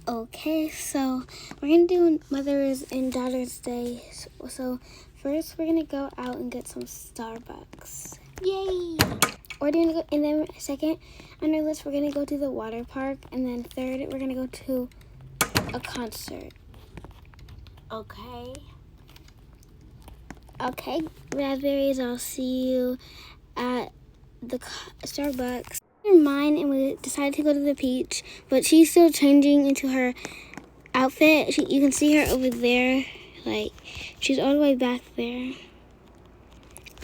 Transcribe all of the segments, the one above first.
Okay, so we're gonna do Mother's and Daughter's Day. So first, we're gonna go out and get some Starbucks. Yay! We're gonna go, and then second on our list, we're gonna go to the water park, and then third, we're gonna go to a concert. Okay. Okay, Raspberries. I'll see you at the Starbucks. Mine, and we decided to go to the beach, but she's still changing into her outfit. You can see her over there, like she's all the way back there.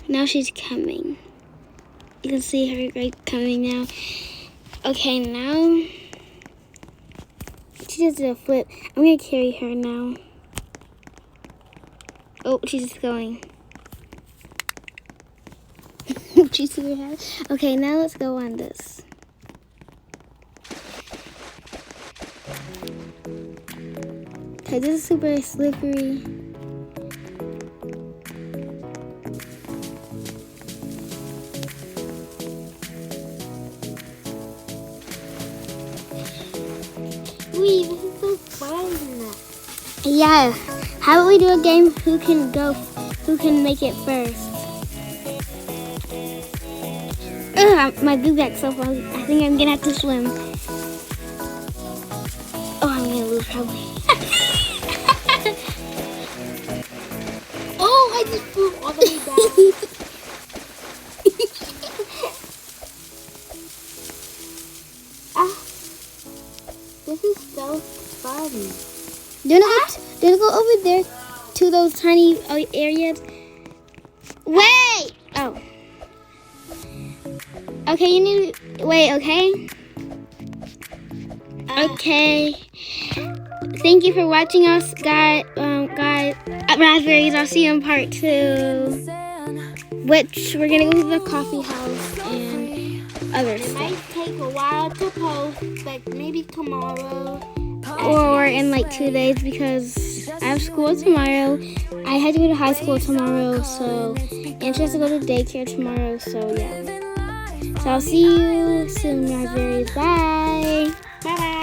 Now she's coming. You can see her right coming now. Okay, now she just did a flip. I'm gonna carry her now. Oh, she's just going. She's super happy. Okay, now let's go on this. Okay, this is super slippery. Wee, this is so fun. Yeah. How about we do a game? Who can make it first? Ugh, my big back's so fun. I think I'm gonna have to swim. Oh, I'm gonna lose probably. Oh, I just flew all the way back. This is so fun. Do you go over there to those tiny areas? Wait! Oh. Okay, you need to wait, okay? Okay. Thank you for watching us, guys. At Raspberries. I'll see you in part 2. Which we're gonna go to the coffee house and other It stuff. might take a while to post, like maybe tomorrow. Or in like 2 days because I have school tomorrow. I had to go to high school tomorrow, so and she has to go to daycare tomorrow, so yeah. So I'll see you soon, Raspberries. Bye. Bye bye.